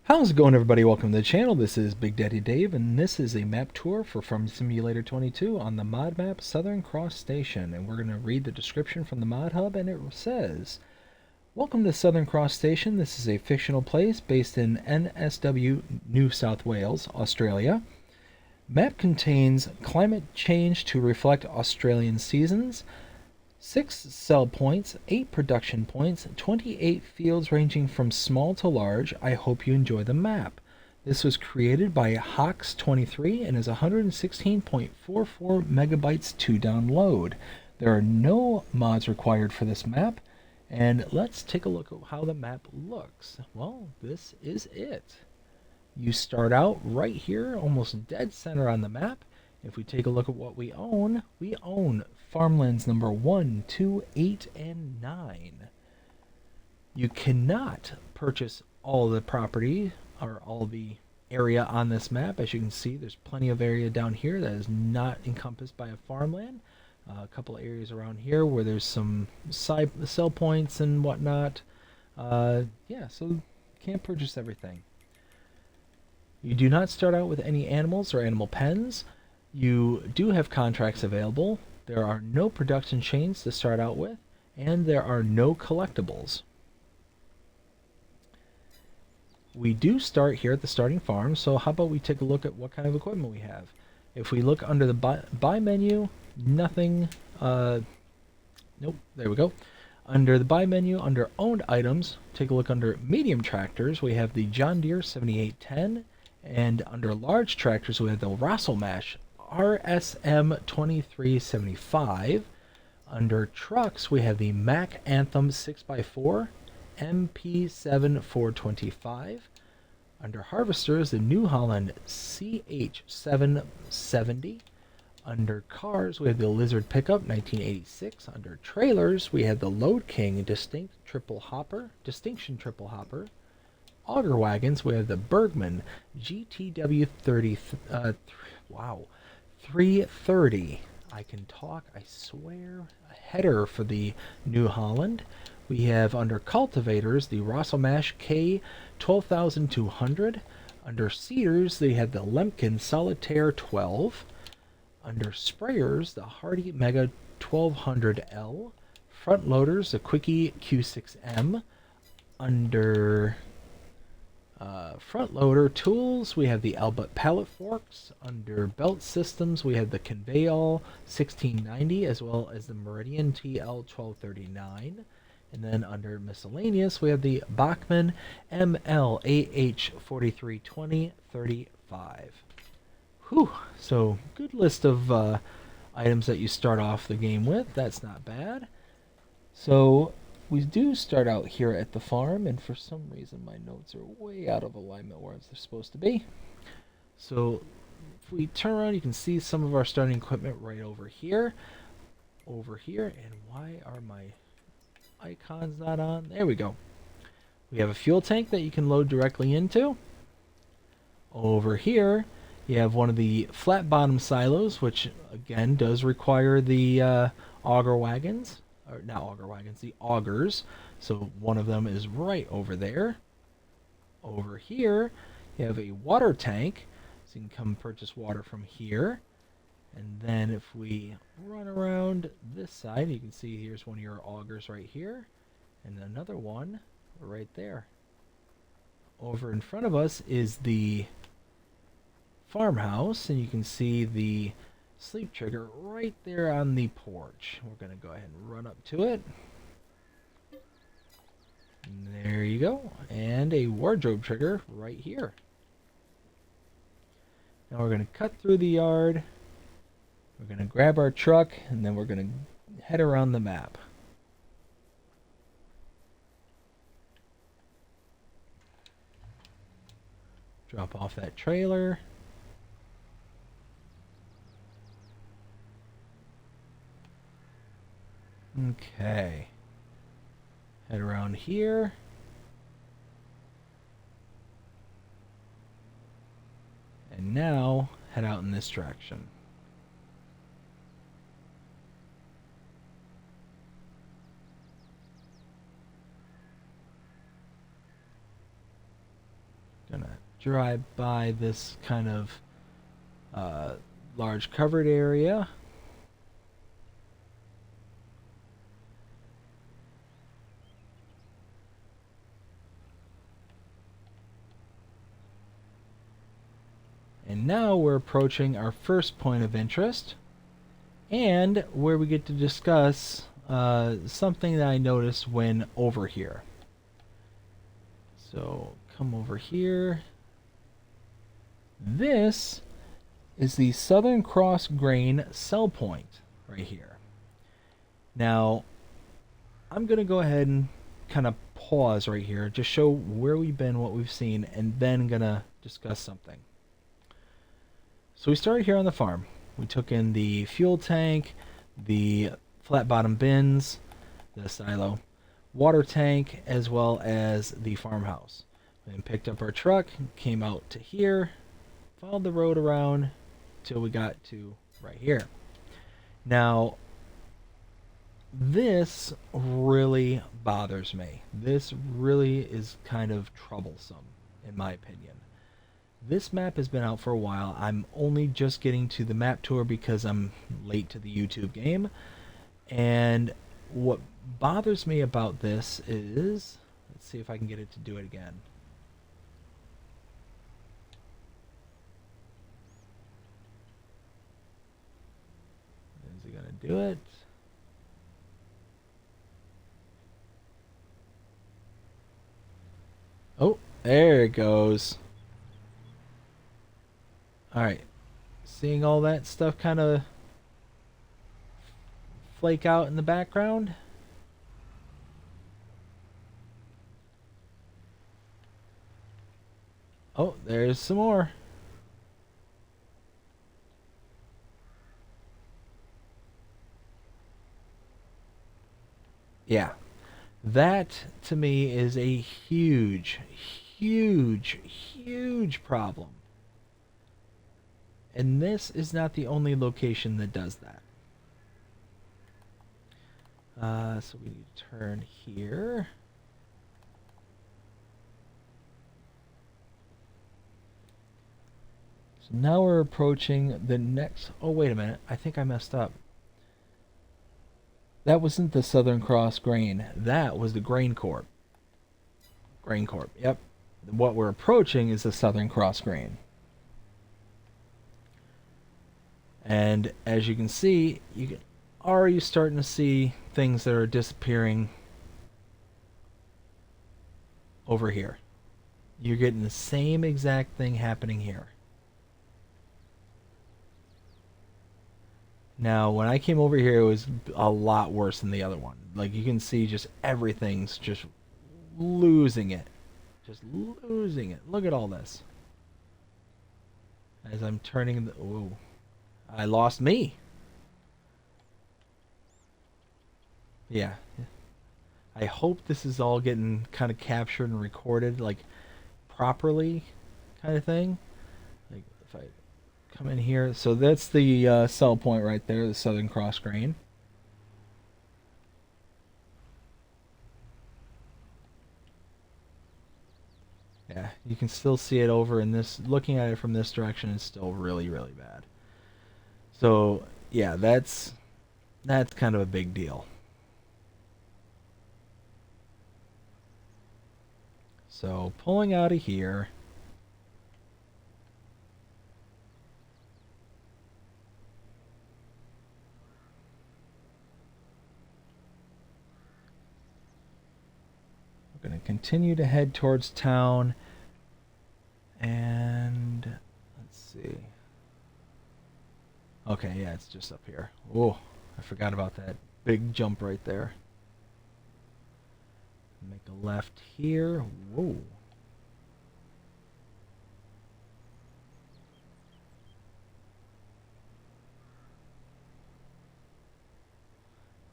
How's it going, everybody? Welcome to the channel. This is Big Daddy Dave, and this is a map tour for Farming Simulator 22 on the mod map Southern Cross Station. And we're going to read the description from the mod hub, and it says, "Welcome to Southern Cross Station. This is a fictional place based in NSW, New South Wales, Australia. Map contains climate change to reflect Australian seasons, 6 sell points, 8 production points, 28 fields ranging from small to large. I hope you enjoy the map. This was created by Hawks23 and is 116.44 megabytes to download. There are no mods required for this map. And let's take a look at how the map looks. Well, this is it. You start out right here, almost dead center on the map. If we take a look at what we own farmlands number 1, 2, 8, and 9. You cannot purchase all the property or all the area on this map. As you can see, there's plenty of area down here that is not encompassed by a farmland. A couple of areas around here where there's some side sell points and whatnot. Yeah, so you can't purchase everything. You do not start out with any animals or animal pens. You do have contracts available. There are no production chains to start out with, and there are no collectibles. We do start here at the starting farm, so how about we take a look at what kind of equipment we have. If we look under the buy menu, nothing, nope, there we go. Under the buy menu, under owned items, take a look under medium tractors, we have the John Deere 7810, and under large tractors we have the Rasselmash RSM 2375. Under trucks we have the Mack Anthem 6x4 MP7 425. Under harvesters, the New Holland CH770. Under cars, we have the Lizard Pickup 1986. Under trailers, we have the Load King Distinction Triple Hopper. Auger wagons, we have the Bergman GTW 330. I can talk, I swear. A header for the New Holland. We have under cultivators the Rasselmash K 12200. Under seeders, they have the Lemken Solitaire 12. Under sprayers, the Hardy Mega 1200L. Front loaders, the Quickie Q6M. Under front loader tools, we have the Albert pallet forks. Under belt systems, we have the Conveyall 1690 as well as the Meridian TL 1239. And then under miscellaneous, we have the Bachmann ML AH 35. Whew, so good list of items that you start off the game with. That's not bad. So we do start out here at the farm, and for some reason my notes are way out of alignment where they're supposed to be. So if we turn around, you can see some of our starting equipment right over here. And why are my icons not on? There we go. We have a fuel tank that you can load directly into. Over here, you have one of the flat bottom silos, which again does require the auger wagons. Or not auger wagons, the augers. So one of them is right over there. Over here, you have a water tank. So you can come purchase water from here. And then if we run around this side, you can see here's one of your augers right here. And another one right there. Over in front of us is the farmhouse, and you can see the sleep trigger right there on the porch. We're going to go ahead and run up to it. And there you go. And a wardrobe trigger right here. Now we're going to cut through the yard. We're going to grab our truck, and then we're going to head around the map. Drop off that trailer. Okay. Head around here. And now head out in this direction. Gonna drive by this kind of large covered area. And now we're approaching our first point of interest, and where we get to discuss something that I noticed when over here. So come over here. This is the Southern Cross Grain sell point right here. Now, I'm going to go ahead and kind of pause right here, just show where we've been, what we've seen, and then going to discuss something. So we started here on the farm. We took in the fuel tank, the flat bottom bins, the silo, water tank, as well as the farmhouse. Then picked up our truck, came out to here, followed the road around till we got to right here. Now, this really bothers me. This really is kind of troublesome, in my opinion. This map has been out for a while. I'm only just getting to the map tour because I'm late to the YouTube game. And what bothers me about this is, let's see if I can get it to do it again. Is it going to do it? Oh, there it goes. Alright, seeing all that stuff kind of flake out in the background. Oh, there's some more. Yeah, that to me is a huge, huge, huge problem. And this is not the only location that does that. So we need to turn here. So now we're approaching the next... Oh, wait a minute. I think I messed up. That wasn't the Southern Cross Grain. That was the Grain Corp. Grain Corp, yep. What we're approaching is the Southern Cross Grain. And as you can see, you already starting to see things that are disappearing over here. You're getting the same exact thing happening here. Now, when I came over here, it was a lot worse than the other one. Like, you can see just everything's just losing it. Just losing it. Look at all this. As I'm turning the... Whoa. I lost me. Yeah. I hope this is all getting kind of captured and recorded, like, properly, kind of thing. Like, if I come in here. So that's the sell point right there, the Southern Cross Grain. Yeah, you can still see it over in this. Looking at it from this direction is still really, really bad. So yeah, that's kind of a big deal. So pulling out of here. We're going to continue to head towards town. And let's see. Okay, yeah, it's just up here. Oh, I forgot about that big jump right there. Make a left here. Whoa.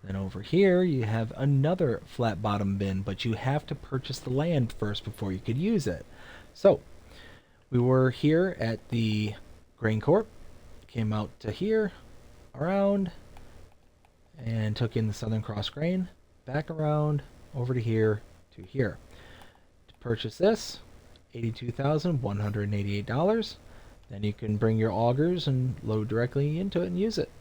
Then over here you have another flat bottom bin, but you have to purchase the land first before you could use it. So we were here at the Grain Corp, came out to here, around, and took in the Southern Cross Grain, back around, over to here, to here. To purchase this, $82,188. Then you can bring your augers and load directly into it and use it.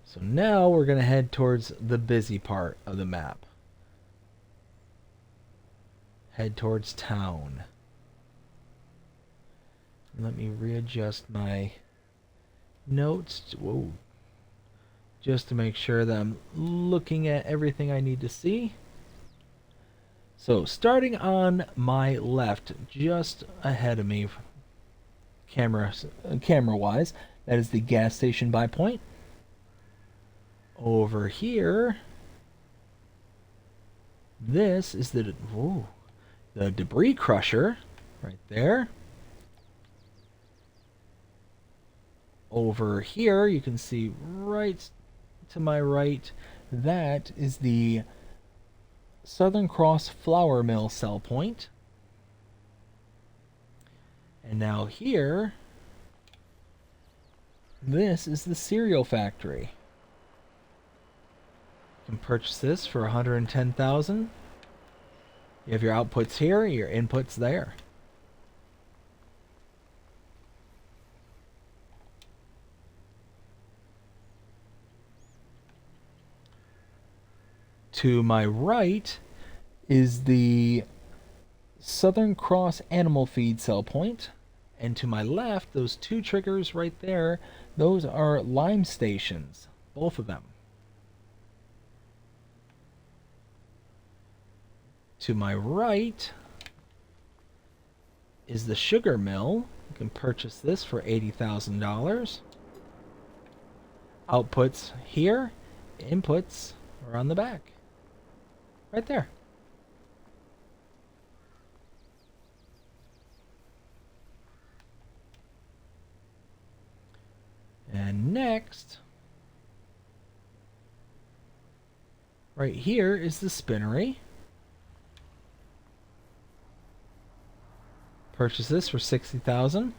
So now we're going to head towards the busy part of the map. Head towards town. Let me readjust my notes. Whoa. Just to make sure that I'm looking at everything I need to see. So starting on my left, just ahead of me, camera wise, that is the gas station buy point. Over here, this is the debris crusher right there. Over here, you can see right to my right, that is the Southern Cross Flour Mill sell point. And now here, this is the cereal factory. You can purchase this for $110,000. You have your outputs here, your inputs there. To my right is the Southern Cross Animal Feed sell point. And to my left, those two triggers right there, those are lime stations, both of them. To my right is the sugar mill. You can purchase this for $80,000. Outputs here, inputs are on the back. Right there. And next, right here is the spinnery. Purchase this for $60,000.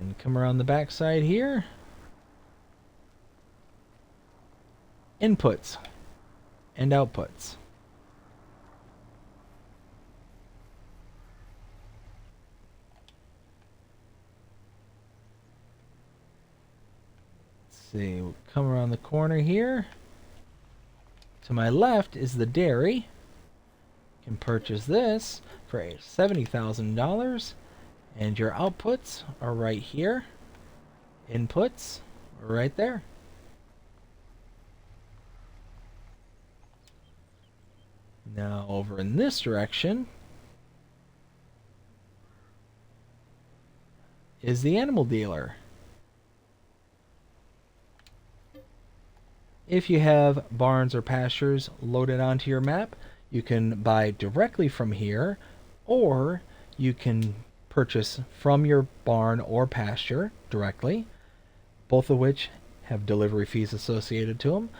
And come around the back side here. Inputs and outputs. Let's see, we'll come around the corner here. To my left is the dairy. You can purchase this for $70,000. And your outputs are right here. Inputs are right there. Now over in this direction is the animal dealer. If you have barns or pastures loaded onto your map, you can buy directly from here, or you can purchase from your barn or pasture directly, both of which have delivery fees associated to them.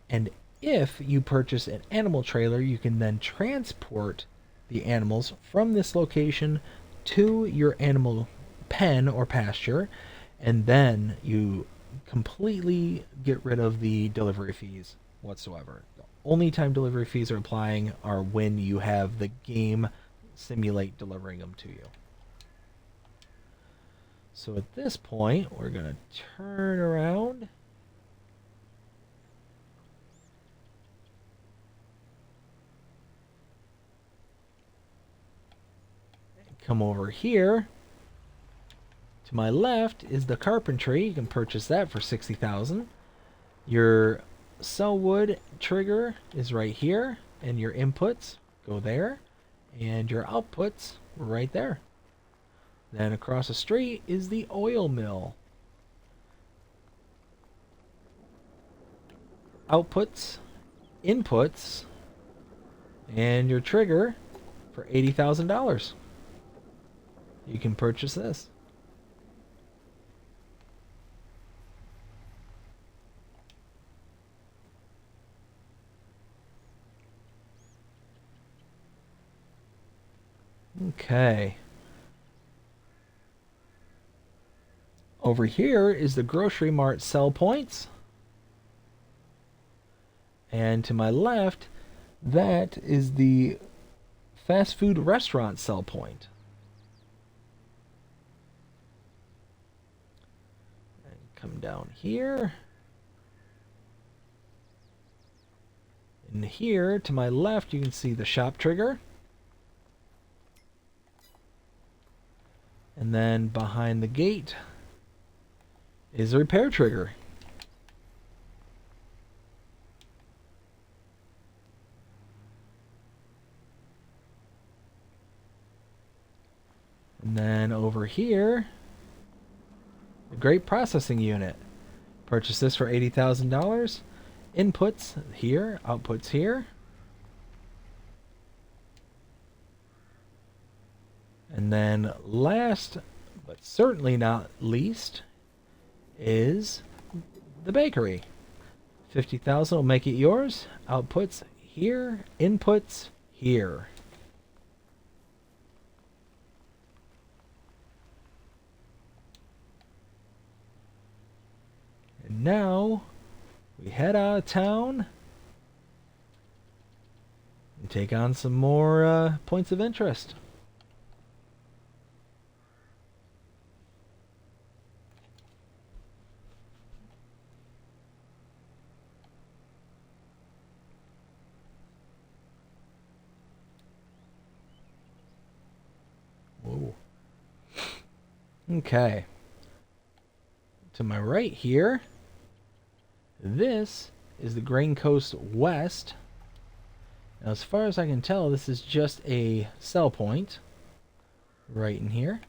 And if you purchase an animal trailer, you can then transport the animals from this location to your animal pen or pasture, and then you completely get rid of the delivery fees whatsoever. The only time delivery fees are applying are when you have the game simulate delivering them to you. So at this point, we're going to turn around. Come over here. To my left is the carpentry. You can purchase that for $60,000. Your Sellwood trigger is right here, and your inputs go there, and your outputs right there. Then across the street is the oil mill. Outputs, inputs, and your trigger for $80,000. You can purchase this. Okay. Over here is the Grocery Mart sell points. And to my left, that is the fast food restaurant sell point. And come down here. And here, to my left, you can see the shop trigger. And then behind the gate is a repair trigger. And then over here, the Great Processing Unit. Purchase this for $80,000. Inputs here, outputs here. And then last, but certainly not least, is the bakery. $50,000 will make it yours. Outputs here, inputs here. And now we head out of town and take on some more points of interest. Whoa. Okay. To my right here, this is the Grain Coast West. Now, as far as I can tell, this is just a sell point right in here.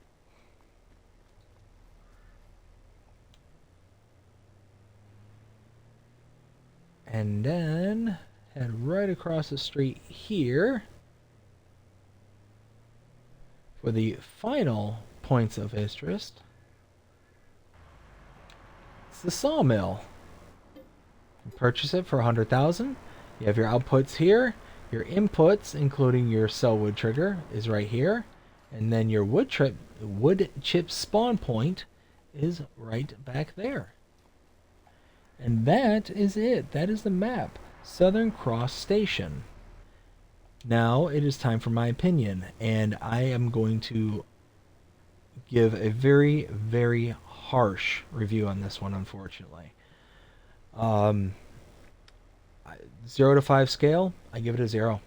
And then head right across the street here for the final points of interest. It's the sawmill. Purchase it for $100,000. You have your outputs here. Your inputs, including your sell wood trigger, is right here. And then your wood chip spawn point is right back there. And that is it. That is the map. Southern Cross Station. Now it is time for my opinion. And I am going to give a very, very harsh review on this one, unfortunately. 0 to 5 scale, I give it a 0.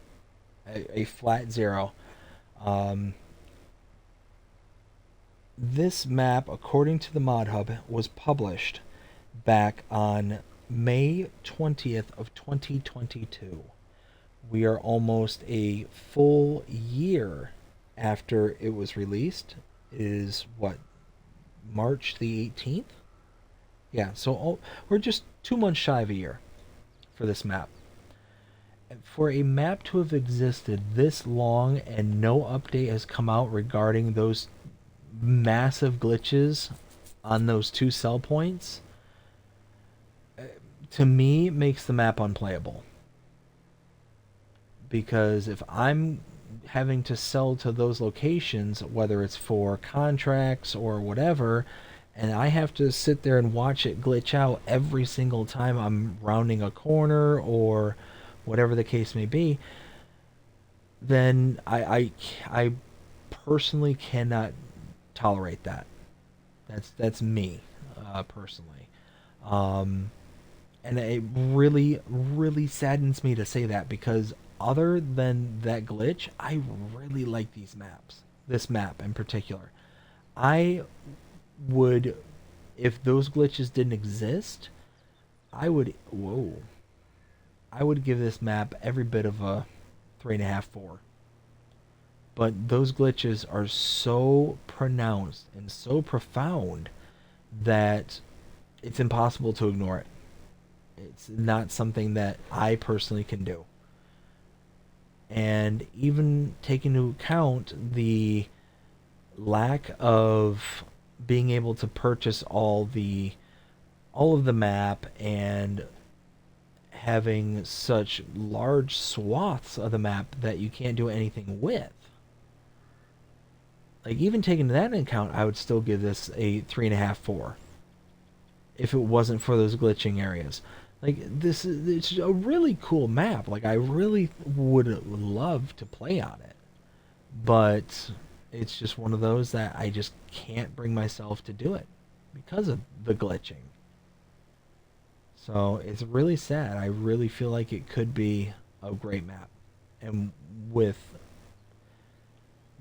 A flat 0. This map, according to the Mod Hub, was published back on May 20th of 2022. We are almost a full year after it was released. It is, what, March the 18th? Yeah, so we're just 2 months shy of a year for this map. For a map to have existed this long and no update has come out regarding those massive glitches on those 2 sell points, to me, makes the map unplayable. Because if I'm having to sell to those locations, whether it's for contracts or whatever, and I have to sit there and watch it glitch out every single time I'm rounding a corner or whatever the case may be, then I personally cannot tolerate that. That's me, personally. And it really, really saddens me to say that, because other than that glitch, I really like these maps. This map in particular. I would, if those glitches didn't exist, I would give this map every bit of a 3.5, 4. But those glitches are so pronounced and so profound that it's impossible to ignore it. It's not something that I personally can do. And even taking into account the lack of being able to purchase all of the map and having such large swaths of the map that you can't do anything with. Like, even taking that into account, I would still give this a 3.5, 4. if it wasn't for those glitching areas. Like this is it's a really cool map. Like I really would love to play on it. But it's just one of those that I just can't bring myself to do it because of the glitching. So it's really sad. I really feel like it could be a great map. And with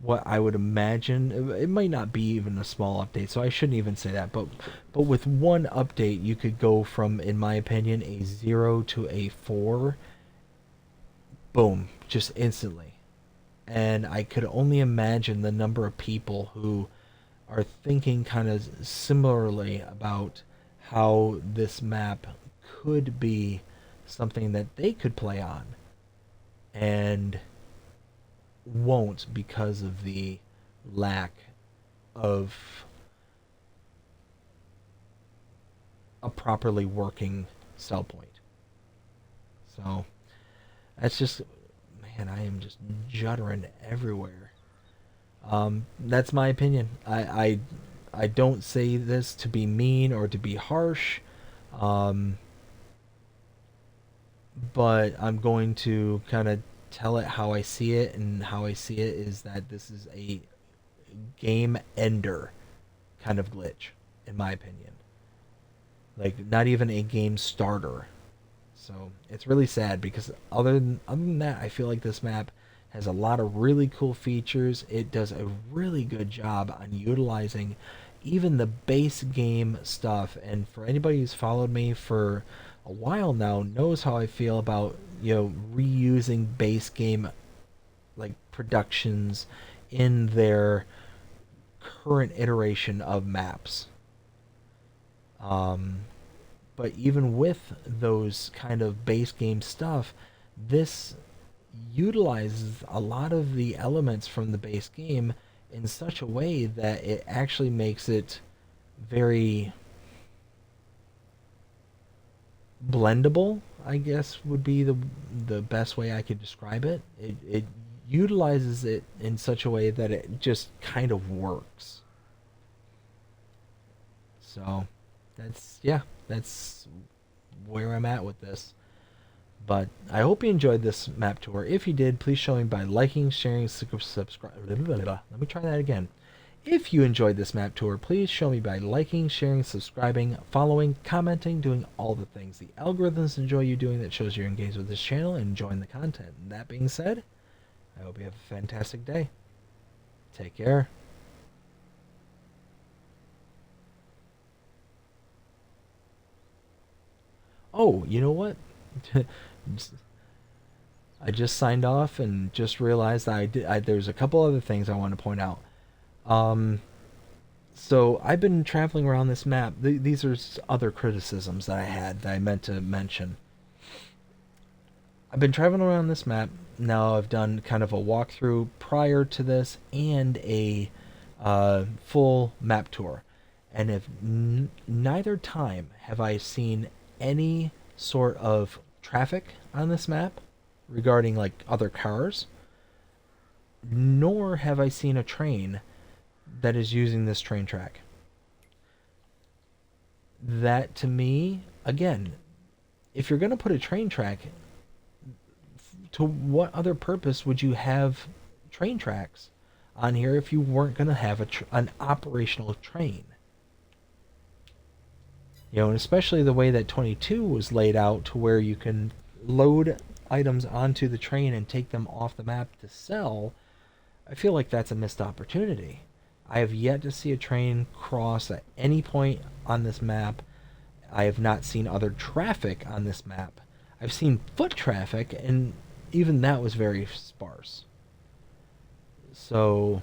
what I would imagine, it might not be even a small update, so I shouldn't even say that. But with one update, you could go from, in my opinion, a 0 to a 4, boom, just instantly. And I could only imagine the number of people who are thinking kind of similarly about how this map could be something that they could play on and won't because of the lack of a properly working sell point. So that's just, man, I am just juddering everywhere. That's my opinion. I don't say this to be mean or to be harsh, um, but I'm going to kind of tell it how I see it, and how I see it is that this is a game ender kind of glitch, in my opinion. Like not even a game starter. So it's really sad because other than that, I feel like this map has a lot of really cool features. It does a really good job on utilizing even the base game stuff. And for anybody who's followed me for a while now knows how I feel about, reusing base game like productions in their current iteration of maps. Um, but even with those kind of base game stuff, this utilizes a lot of the elements from the base game in such a way that it actually makes it very blendable, I guess would be the best way I could describe it. It utilizes it in such a way that it just kind of works. So that's where I'm at with this. But I hope you enjoyed this map tour. If you did, please show me by liking, sharing, subscribe. Let me try that again. If you enjoyed this map tour, please show me by liking, sharing, subscribing, following, commenting, doing all the things the algorithms enjoy you doing that shows you're engaged with this channel and enjoying the content. And that being said, I hope you have a fantastic day. Take care. Oh, you know what? I just signed off and just realized there's a couple other things I want to point out. Um, so I've been traveling around this map. These are other criticisms that I had that I meant to mention. I've been traveling around this map. Now I've done kind of a walkthrough prior to this and a full map tour. And if neither time have I seen any sort of traffic on this map regarding like other cars, nor have I seen a train that is using this train track. That to me, again, if you're going to put a train track, to what other purpose would you have train tracks on here if you weren't going to have an operational train? And especially the way that 22 was laid out to where you can load items onto the train and take them off the map to sell, I feel like that's a missed opportunity. I have yet to see a train cross at any point on this map. I have not seen other traffic on this map. I've seen foot traffic, and even that was very sparse. So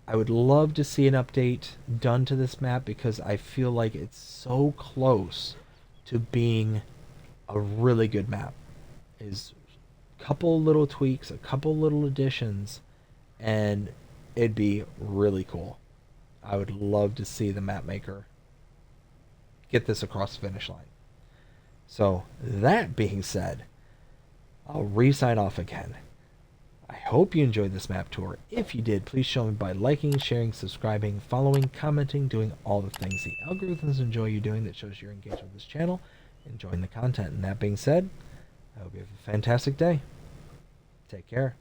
I would love to see an update done to this map because I feel like it's so close to being a really good map. Is a couple little tweaks, a couple little additions, and it'd be really cool. I would love to see the map maker get this across the finish line. So that being said, I'll re-sign off again. I hope you enjoyed this map tour. If you did, please show me by liking, sharing, subscribing, following, commenting, doing all the things the algorithms enjoy you doing that shows you're engaged with this channel, enjoying the content. And that being said, I hope you have a fantastic day. Take care.